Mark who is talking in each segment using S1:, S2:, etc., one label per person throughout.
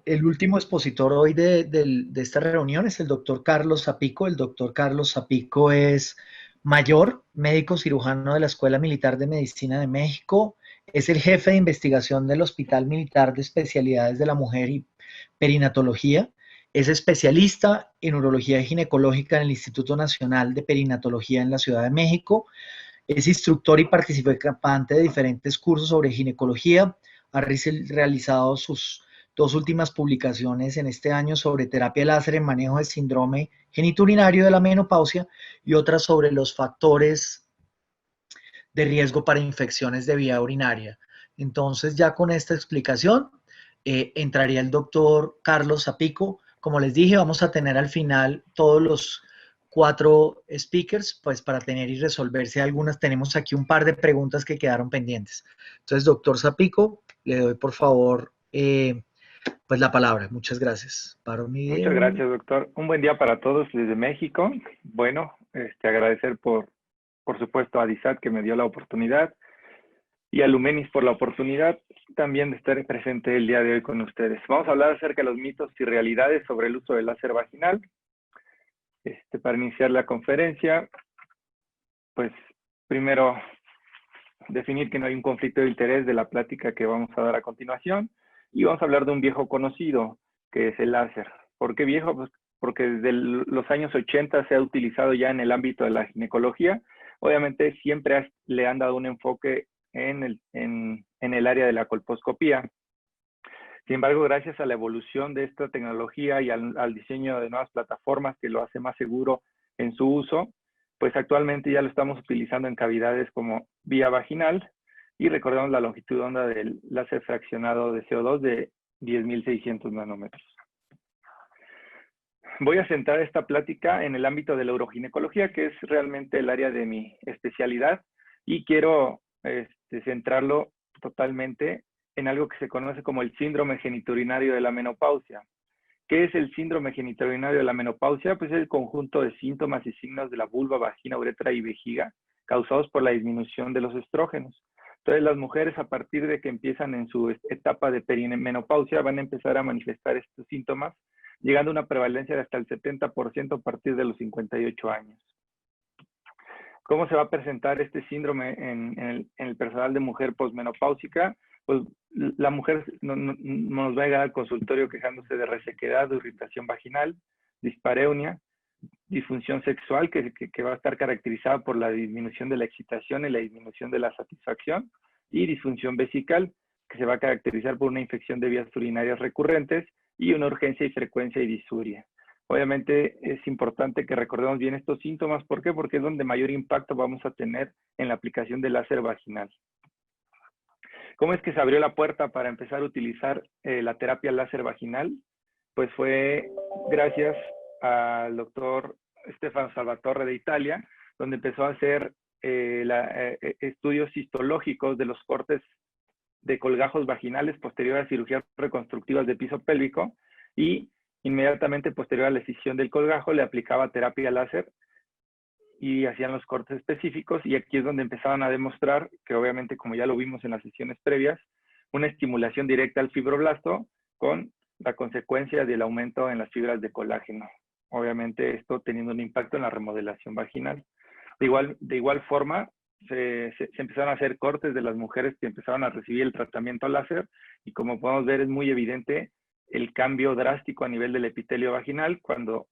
S1: El último expositor hoy de esta reunión es el doctor Carlos Zapico. El doctor Carlos Zapico es mayor, médico cirujano de la Escuela Militar de Medicina de México. Es el jefe de investigación del Hospital Militar de Especialidades de la Mujer y Perinatología. Es especialista en urología ginecológica en el Instituto Nacional de Perinatología en la Ciudad de México. Es instructor y participante de diferentes cursos sobre ginecología. Ha realizado sus dos últimas publicaciones en este año sobre terapia láser en manejo de síndrome genitourinario de la menopausia y otras sobre los factores de riesgo para infecciones de vía urinaria. Entonces, ya con esta explicación, entraría el doctor Carlos Zapico. Como les dije, vamos a tener al final todos los 4 speakers, pues para tener y resolverse algunas. Tenemos aquí un par de preguntas que quedaron pendientes. Entonces, doctor Zapico, le doy por favor pues la palabra. Muchas gracias. Paro mi
S2: Muchas
S1: video.
S2: gracias, doctor. Un buen día para todos desde México. Bueno, agradecer por supuesto a DISAT que me dio la oportunidad y a Lumenis por la oportunidad también de estar presente el día de hoy con ustedes. Vamos a hablar acerca de los mitos y realidades sobre el uso del láser vaginal. Para iniciar la conferencia, pues primero definir que no hay un conflicto de interés de la plática que vamos a dar a continuación y vamos a hablar de un viejo conocido que es el láser. ¿Por qué viejo? Pues porque desde los años 80 se ha utilizado ya en el ámbito de la ginecología. Obviamente siempre le han dado un enfoque en el área de la colposcopía. Sin embargo, gracias a la evolución de esta tecnología y al diseño de nuevas plataformas que lo hace más seguro en su uso, pues actualmente ya lo estamos utilizando en cavidades como vía vaginal y recordemos la longitud de onda del láser fraccionado de CO2 de 10.600 nanómetros. Voy a centrar esta plática en el ámbito de la uroginecología, que es realmente el área de mi especialidad, y quiero centrarlo totalmente en algo que se conoce como el síndrome genitourinario de la menopausia. ¿Qué es el síndrome genitourinario de la menopausia? Pues es el conjunto de síntomas y signos de la vulva, vagina, uretra y vejiga causados por la disminución de los estrógenos. Entonces, las mujeres, a partir de que empiezan en su etapa de perimenopausia, van a empezar a manifestar estos síntomas, llegando a una prevalencia de hasta el 70% a partir de los 58 años. ¿Cómo se va a presentar este síndrome en el personal de mujer posmenopáusica? Pues la mujer nos va a llegar al consultorio quejándose de resequedad, de irritación vaginal, dispareunia, disfunción sexual que va a estar caracterizada por la disminución de la excitación y la disminución de la satisfacción, y disfunción vesical, que se va a caracterizar por una infección de vías urinarias recurrentes y una urgencia y frecuencia y disuria. Obviamente es importante que recordemos bien estos síntomas. ¿Por qué? Porque es donde mayor impacto vamos a tener en la aplicación del láser vaginal. ¿Cómo es que se abrió la puerta para empezar a utilizar la terapia láser vaginal? Pues fue gracias al doctor Stefano Salvatore de Italia, donde empezó a hacer estudios histológicos de los cortes de colgajos vaginales posterior a cirugías reconstructivas de piso pélvico, y inmediatamente posterior a la escisión del colgajo le aplicaba terapia láser y hacían los cortes específicos, y aquí es donde empezaban a demostrar que, obviamente, como ya lo vimos en las sesiones previas, una estimulación directa al fibroblasto con la consecuencia del aumento en las fibras de colágeno. Obviamente esto teniendo un impacto en la remodelación vaginal. De igual forma, se empezaron a hacer cortes de las mujeres que empezaron a recibir el tratamiento láser, y como podemos ver es muy evidente el cambio drástico a nivel del epitelio vaginal cuando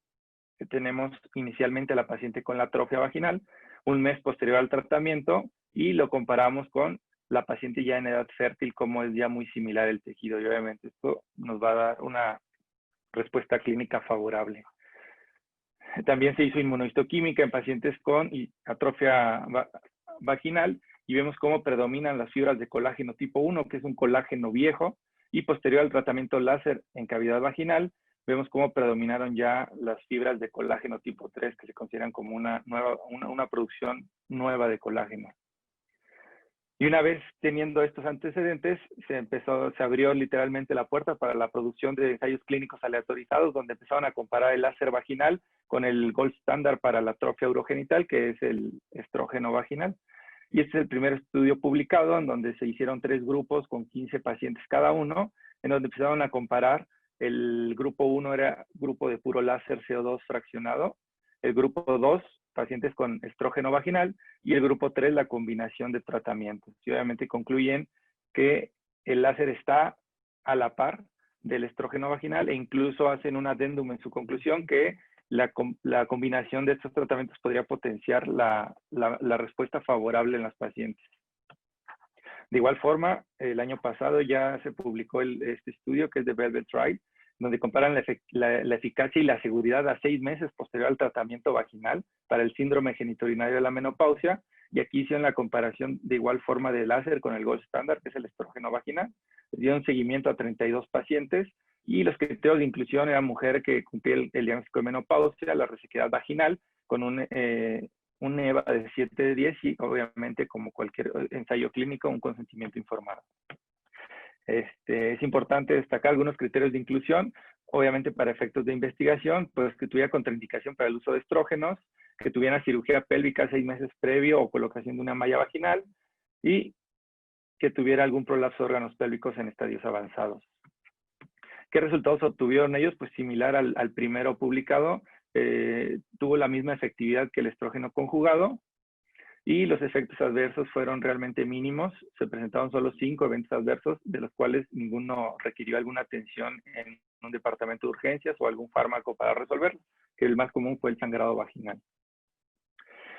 S2: tenemos inicialmente a la paciente con la atrofia vaginal, un mes posterior al tratamiento, y lo comparamos con la paciente ya en edad fértil, como es ya muy similar el tejido, y obviamente esto nos va a dar una respuesta clínica favorable. También se hizo inmunohistoquímica en pacientes con atrofia vaginal, y vemos cómo predominan las fibras de colágeno tipo 1, que es un colágeno viejo, y posterior al tratamiento láser en cavidad vaginal, vemos cómo predominaron ya las fibras de colágeno tipo 3, que se consideran como una producción nueva de colágeno. Y una vez teniendo estos antecedentes, se abrió literalmente la puerta para la producción de ensayos clínicos aleatorizados, donde empezaron a comparar el láser vaginal con el gold standard para la atrofia urogenital, que es el estrógeno vaginal. Y este es el primer estudio publicado en donde se hicieron 3 grupos con 15 pacientes cada uno, en donde empezaron a comparar. El grupo 1 era grupo de puro láser CO2 fraccionado, el grupo 2, pacientes con estrógeno vaginal, y el grupo 3, la combinación de tratamientos. Y obviamente concluyen que el láser está a la par del estrógeno vaginal, e incluso hacen un adendum en su conclusión que la combinación de estos tratamientos podría potenciar la respuesta favorable en las pacientes. De igual forma, el año pasado ya se publicó este estudio que es de Velvet Trial, donde comparan la eficacia y la seguridad a 6 meses posterior al tratamiento vaginal para el síndrome genitourinario de la menopausia, y aquí hicieron la comparación de igual forma de láser con el gold standard, que es el estrógeno vaginal. Dieron seguimiento a 32 pacientes, y los criterios de inclusión eran mujer que cumplía el diagnóstico de menopausia, la resequedad vaginal, con un EVA de 7 de 10 y obviamente, como cualquier ensayo clínico, un consentimiento informado. Es importante destacar algunos criterios de inclusión, obviamente para efectos de investigación, pues que tuviera contraindicación para el uso de estrógenos, que tuviera cirugía pélvica 6 meses previo o colocación de una malla vaginal, y que tuviera algún prolapso de órganos pélvicos en estadios avanzados. ¿Qué resultados obtuvieron ellos? Pues similar al primero publicado, tuvo la misma efectividad que el estrógeno conjugado, y los efectos adversos fueron realmente mínimos. Se presentaron solo 5 eventos adversos, de los cuales ninguno requirió alguna atención en un departamento de urgencias o algún fármaco para resolverlo, que el más común fue el sangrado vaginal.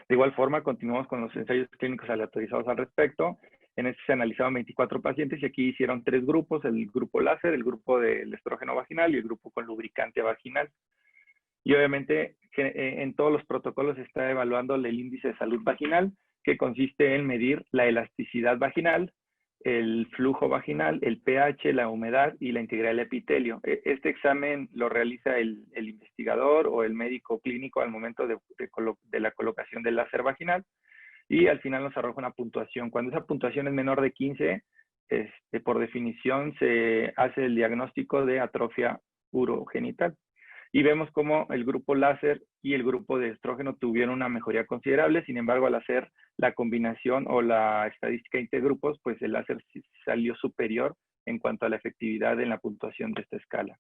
S2: De igual forma, continuamos con los ensayos clínicos aleatorizados al respecto. En este se analizaron 24 pacientes y aquí hicieron 3 grupos, el grupo láser, el grupo del estrógeno vaginal y el grupo con lubricante vaginal. Y obviamente en todos los protocolos se está evaluando el índice de salud vaginal, que consiste en medir la elasticidad vaginal, el flujo vaginal, el pH, la humedad y la integridad del epitelio. Este examen lo realiza el investigador o el médico clínico al momento de la colocación del láser vaginal, y al final nos arroja una puntuación. Cuando esa puntuación es menor de 15, por definición se hace el diagnóstico de atrofia urogenital. Y vemos cómo el grupo láser y el grupo de estrógeno tuvieron una mejoría considerable. Sin embargo, al hacer la combinación o la estadística intergrupos, pues el láser salió superior en cuanto a la efectividad en la puntuación de esta escala.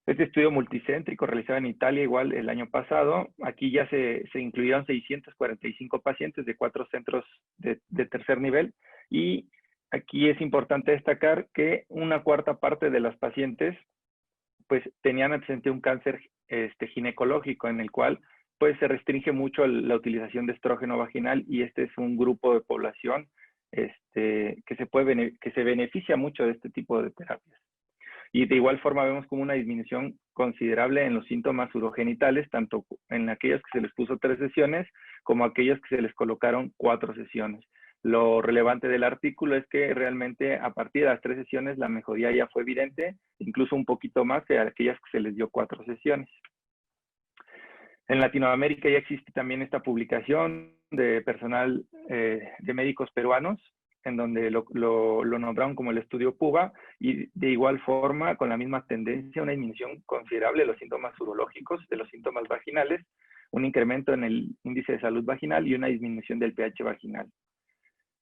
S2: Este estudio multicéntrico realizado en Italia igual el año pasado, aquí ya se incluyeron 645 pacientes de 4 centros de tercer nivel, y aquí es importante destacar que una cuarta parte de las pacientes pues tenían antecedente un cáncer ginecológico, en el cual pues se restringe mucho la utilización de estrógeno vaginal, y este es un grupo de población que se beneficia mucho de este tipo de terapias. Y de igual forma vemos como una disminución considerable en los síntomas urogenitales, tanto en aquellos que se les puso 3 sesiones como aquellos que se les colocaron 4 sesiones. Lo relevante del artículo es que realmente a partir de las 3 sesiones la mejoría ya fue evidente, incluso un poquito más que aquellas que se les dio 4 sesiones. En Latinoamérica ya existe también esta publicación de personal de médicos peruanos, en donde lo nombraron como el estudio PUBA, y de igual forma, con la misma tendencia, una disminución considerable de los síntomas urológicos, de los síntomas vaginales, un incremento en el índice de salud vaginal y una disminución del pH vaginal.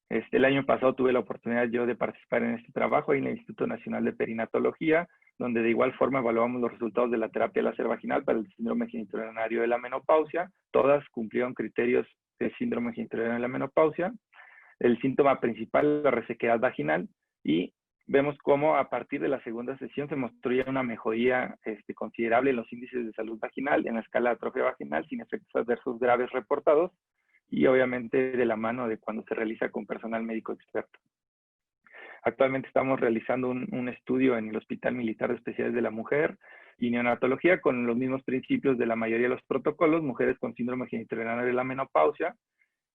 S2: El año pasado tuve la oportunidad yo de participar en este trabajo ahí en el Instituto Nacional de Perinatología, donde de igual forma evaluamos los resultados de la terapia láser vaginal para el síndrome genitourinario de la menopausia. Todas cumplieron criterios de síndrome genitourinario de la menopausia. El síntoma principal, la resequedad vaginal, y vemos cómo a partir de la segunda sesión se mostró ya una mejoría considerable en los índices de salud vaginal, en la escala de atrofia vaginal, sin efectos adversos graves reportados, y obviamente de la mano de cuando se realiza con personal médico experto. Actualmente estamos realizando un estudio en el Hospital Militar de Especialidades de la Mujer y neonatología con los mismos principios de la mayoría de los protocolos, mujeres con síndrome genitourinario de la menopausia.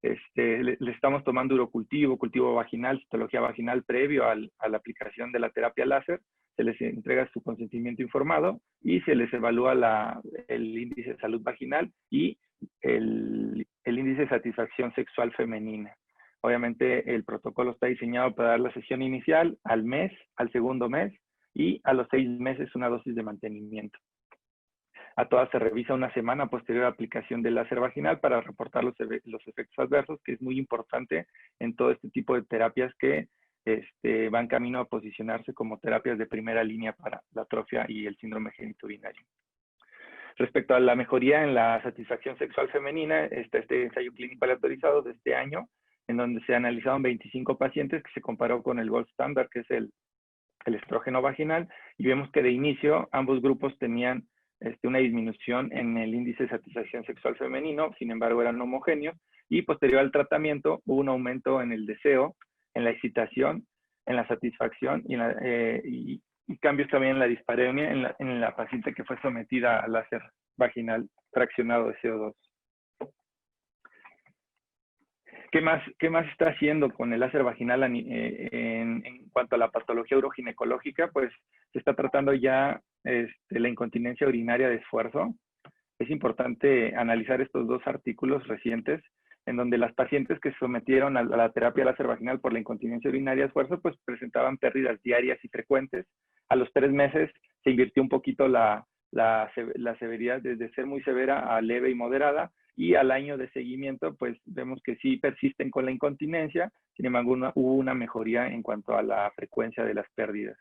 S2: Le estamos tomando urocultivo, cultivo vaginal, citología vaginal previo a la aplicación de la terapia láser. Se les entrega su consentimiento informado y se les evalúa el índice de salud vaginal y el índice de satisfacción sexual femenina. Obviamente el protocolo está diseñado para dar la sesión inicial al mes, al segundo mes y a los 6 meses una dosis de mantenimiento. A todas se revisa una semana posterior a la aplicación del láser vaginal para reportar los efectos adversos, que es muy importante en todo este tipo de terapias que van camino a posicionarse como terapias de primera línea para la atrofia y el síndrome genitourinario. Respecto a la mejoría en la satisfacción sexual femenina, está este ensayo clínico aleatorizado de este año, en donde se analizaron 25 pacientes que se comparó con el gold standard, que es el estrógeno vaginal, y vemos que de inicio ambos grupos tenían una disminución en el índice de satisfacción sexual femenino, sin embargo eran homogéneos, y posterior al tratamiento hubo un aumento en el deseo, en la excitación, en la satisfacción y cambios también en la dispareunia en la paciente que fue sometida al láser vaginal fraccionado de CO2. ¿Qué más está haciendo con el láser vaginal en cuanto a la patología uroginecológica? Pues se está tratando ya la incontinencia urinaria de esfuerzo. Es importante analizar estos dos artículos recientes, en donde las pacientes que se sometieron a la terapia láser vaginal por la incontinencia urinaria de esfuerzo, pues presentaban pérdidas diarias y frecuentes. A los 3 meses se invirtió un poquito la severidad, desde ser muy severa a leve y moderada, y al año de seguimiento, pues vemos que sí persisten con la incontinencia, sin embargo hubo una mejoría en cuanto a la frecuencia de las pérdidas.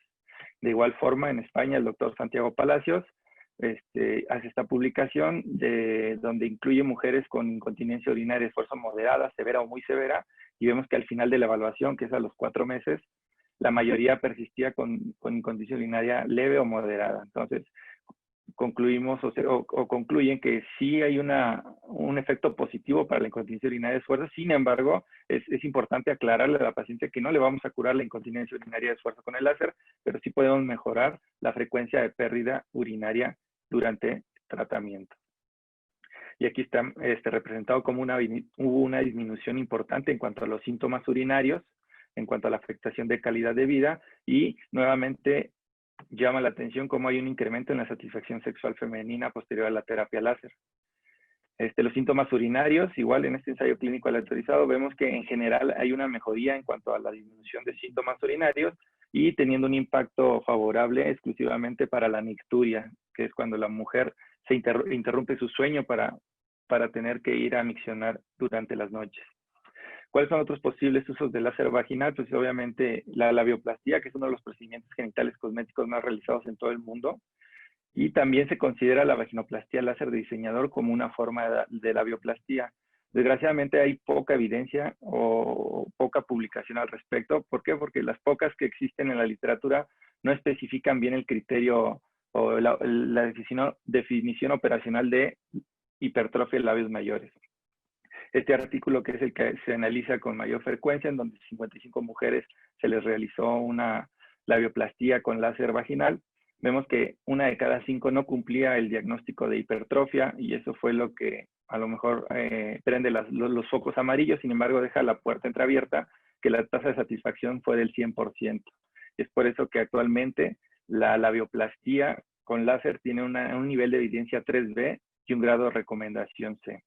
S2: De igual forma, en España, el doctor Santiago Palacios hace esta publicación donde incluye mujeres con incontinencia urinaria de esfuerzo moderada, severa o muy severa, y vemos que al final de la evaluación, que es a los 4 meses, la mayoría persistía con incontinencia urinaria leve o moderada. Entonces, concluimos o concluyen que sí hay un efecto positivo para la incontinencia urinaria de esfuerzo. Sin embargo, es importante aclararle a la paciente que no le vamos a curar la incontinencia urinaria de esfuerzo con el láser, pero sí podemos mejorar la frecuencia de pérdida urinaria durante el tratamiento. Y aquí está representado como hubo una disminución importante en cuanto a los síntomas urinarios, en cuanto a la afectación de calidad de vida, y nuevamente llama la atención cómo hay un incremento en la satisfacción sexual femenina posterior a la terapia láser. Los síntomas urinarios, igual en este ensayo clínico aleatorizado, vemos que en general hay una mejoría en cuanto a la disminución de síntomas urinarios y teniendo un impacto favorable exclusivamente para la nicturia, que es cuando la mujer se interrumpe su sueño para tener que ir a miccionar durante las noches. ¿Cuáles son otros posibles usos del láser vaginal? Pues obviamente la labioplastía, que es uno de los procedimientos genitales cosméticos más realizados en todo el mundo. Y también se considera la vaginoplastía láser de diseñador como una forma de labioplastía. Desgraciadamente hay poca evidencia o poca publicación al respecto. ¿Por qué? Porque las pocas que existen en la literatura no especifican bien el criterio o la definición operacional de hipertrofia de labios mayores. Este artículo, que es el que se analiza con mayor frecuencia, en donde 55 mujeres se les realizó una labioplastía con láser vaginal, vemos que 1 de cada 5 no cumplía el diagnóstico de hipertrofia, y eso fue lo que a lo mejor prende los focos amarillos. Sin embargo, deja la puerta entreabierta, que la tasa de satisfacción fue del 100%. Es por eso que actualmente la labioplastía con láser tiene un nivel de evidencia 3B y un grado de recomendación C.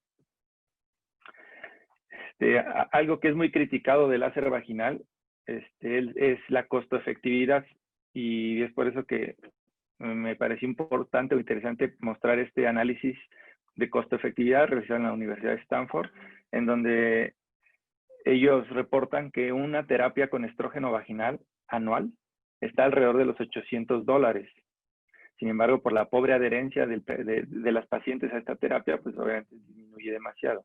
S2: Algo que es muy criticado del láser vaginal es la costo-efectividad, y es por eso que me pareció importante o interesante mostrar este análisis de costo-efectividad realizado en la Universidad de Stanford, en donde ellos reportan que una terapia con estrógeno vaginal anual está alrededor de los $800. Sin embargo, por la pobre adherencia de las pacientes a esta terapia, pues obviamente disminuye demasiado.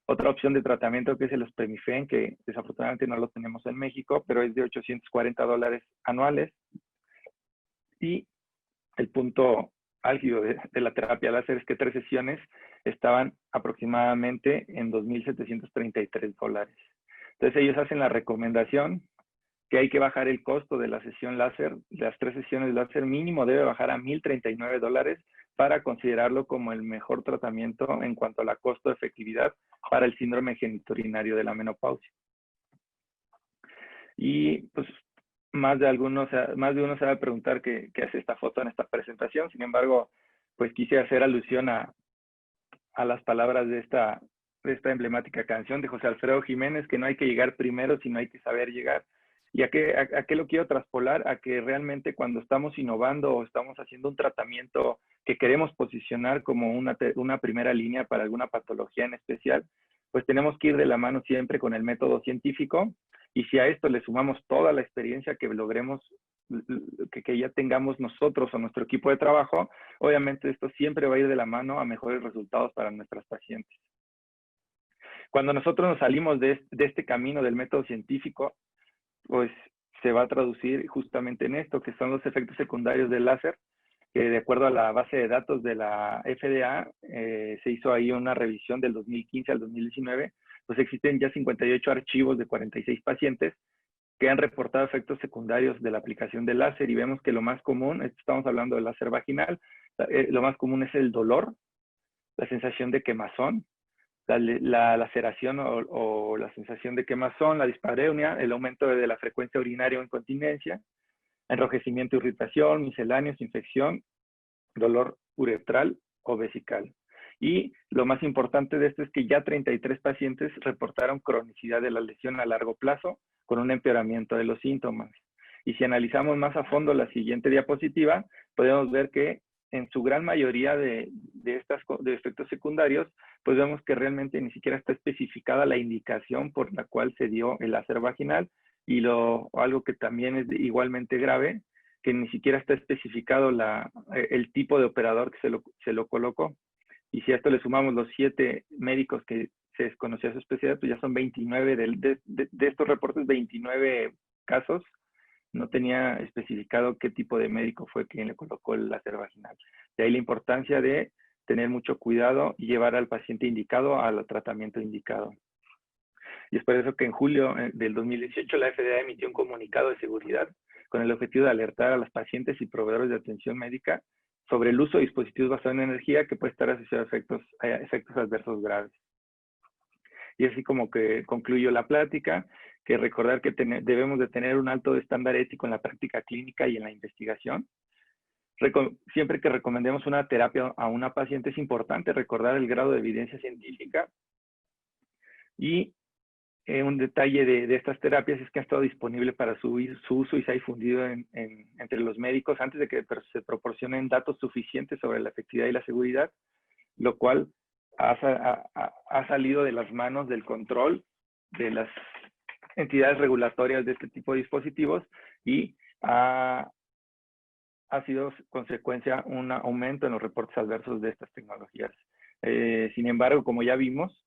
S2: Otra opción de tratamiento, que es el Ospemifen, que desafortunadamente no lo tenemos en México, pero es de $840 anuales. Y el punto álgido de la terapia láser es que 3 sesiones estaban aproximadamente en $2,733. Entonces ellos hacen la recomendación que hay que bajar el costo de la sesión láser. Las 3 sesiones láser mínimo debe bajar a $1,039 para considerarlo como el mejor tratamiento en cuanto a la costo-efectividad para el síndrome genitourinario de la menopausia. Y pues más de uno se va a preguntar qué hace esta foto en esta presentación. Sin embargo, pues quise hacer alusión a las palabras de esta emblemática canción de José Alfredo Jiménez, que no hay que llegar primero, sino hay que saber llegar. ¿Y a qué lo quiero traspolar? A que realmente cuando estamos innovando o estamos haciendo un tratamiento que queremos posicionar como una primera línea para alguna patología en especial, pues tenemos que ir de la mano siempre con el método científico, y si a esto le sumamos toda la experiencia que logremos, que ya tengamos nosotros o nuestro equipo de trabajo, obviamente esto siempre va a ir de la mano a mejores resultados para nuestras pacientes. Cuando nosotros nos salimos de este camino del método científico, pues se va a traducir justamente en esto, que son los efectos secundarios del láser, que de acuerdo a la base de datos de la FDA, se hizo ahí una revisión del 2015 al 2019, pues existen ya 58 archivos de 46 pacientes que han reportado efectos secundarios de la aplicación del láser, y vemos que lo más común, estamos hablando del láser vaginal, lo más común es el dolor, la sensación de quemazón, la laceración o la sensación de quemazón, la dispareunia, el aumento de la frecuencia urinaria o incontinencia, enrojecimiento, irritación, misceláneos, infección, dolor uretral o vesical. Y lo más importante de esto es que ya 33 pacientes reportaron cronicidad de la lesión a largo plazo con un empeoramiento de los síntomas. Y si analizamos más a fondo la siguiente diapositiva, podemos ver que en su gran mayoría de efectos secundarios, pues vemos que realmente ni siquiera está especificada la indicación por la cual se dio el láser vaginal, y algo que también es igualmente grave, que ni siquiera está especificado el tipo de operador que se lo colocó. Y si a esto le sumamos los 7 médicos que se desconocía su especialidad, pues ya son 29 de estos reportes, 29 casos no tenía especificado qué tipo de médico fue quien le colocó el láser vaginal. De ahí la importancia de tener mucho cuidado y llevar al paciente indicado al tratamiento indicado. Y es por eso que en julio del 2018 la FDA emitió un comunicado de seguridad con el objetivo de alertar a los pacientes y proveedores de atención médica sobre el uso de dispositivos basados en energía que puede estar asociado a efectos adversos graves. Y así como que concluyo la plática, que recordar que debemos de tener un alto estándar ético en la práctica clínica y en la investigación. Siempre que recomendemos una terapia a una paciente es importante recordar el grado de evidencia científica. Y un detalle de estas terapias es que ha estado disponible para su uso y se ha difundido entre los médicos antes de que se proporcionen datos suficientes sobre la efectividad y la seguridad, lo cual ha salido de las manos del control de las entidades regulatorias de este tipo de dispositivos, y ha sido consecuencia un aumento en los reportes adversos de estas tecnologías. Sin embargo, como ya vimos,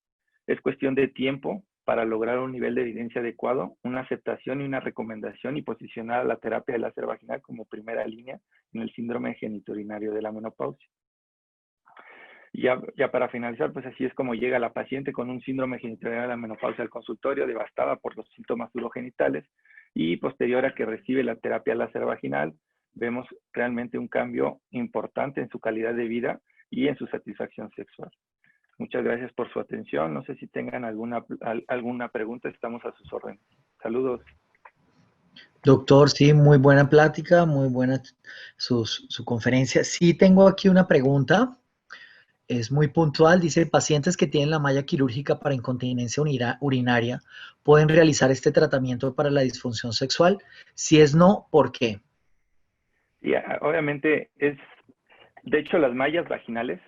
S2: es cuestión de tiempo para lograr un nivel de evidencia adecuado, una aceptación y una recomendación, y posicionar la terapia de láser vaginal como primera línea en el síndrome genitourinario de la menopausia. Ya para finalizar, pues así es como llega la paciente con un síndrome genitourinario de la menopausia al consultorio, devastada por los síntomas urogenitales, y posterior a que recibe la terapia láser vaginal, vemos realmente un cambio importante en su calidad de vida y en su satisfacción sexual. Muchas gracias por su atención. No sé si tengan alguna pregunta, estamos a sus órdenes. Saludos.
S1: Doctor, sí, muy buena plática, muy buena su conferencia. Sí, tengo aquí una pregunta, es muy puntual. Dice, pacientes que tienen la malla quirúrgica para incontinencia urinaria, ¿pueden realizar este tratamiento para la disfunción sexual? Si es no, ¿por qué?
S2: Y obviamente de hecho, las mallas vaginales,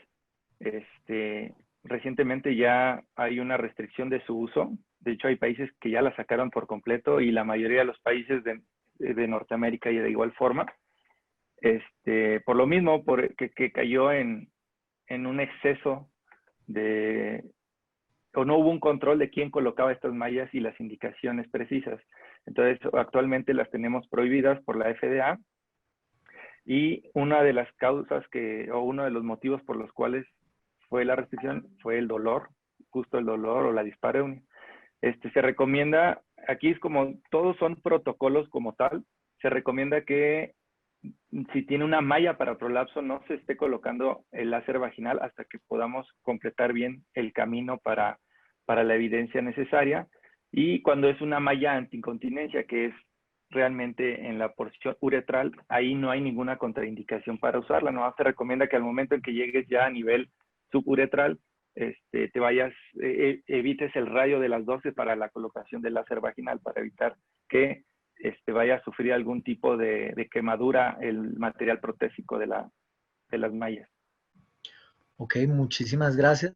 S2: recientemente ya hay una restricción de su uso. De hecho, hay países que ya la sacaron por completo, y la mayoría de los países de Norteamérica y de igual forma. Por lo mismo, que cayó en un exceso o no hubo un control de quién colocaba estas mallas y las indicaciones precisas. Entonces, actualmente las tenemos prohibidas por la FDA, y una de las causas o uno de los motivos por los cuales fue la restricción fue el dolor, justo el dolor o la dispareunia. Se recomienda, aquí es como, todos son protocolos como tal, se recomienda que si tiene una malla para prolapso no se esté colocando el láser vaginal hasta que podamos completar bien el camino para la evidencia necesaria. Y cuando es una malla antiincontinencia, que es realmente en la porción uretral, ahí no hay ninguna contraindicación para usarla. No se recomienda que al momento en que llegues ya a nivel suburetral, te vayas, evites el radio de las 12 para la colocación del láser vaginal, para evitar que vaya a sufrir algún tipo de quemadura el material protésico de las mallas.
S1: Ok, muchísimas gracias.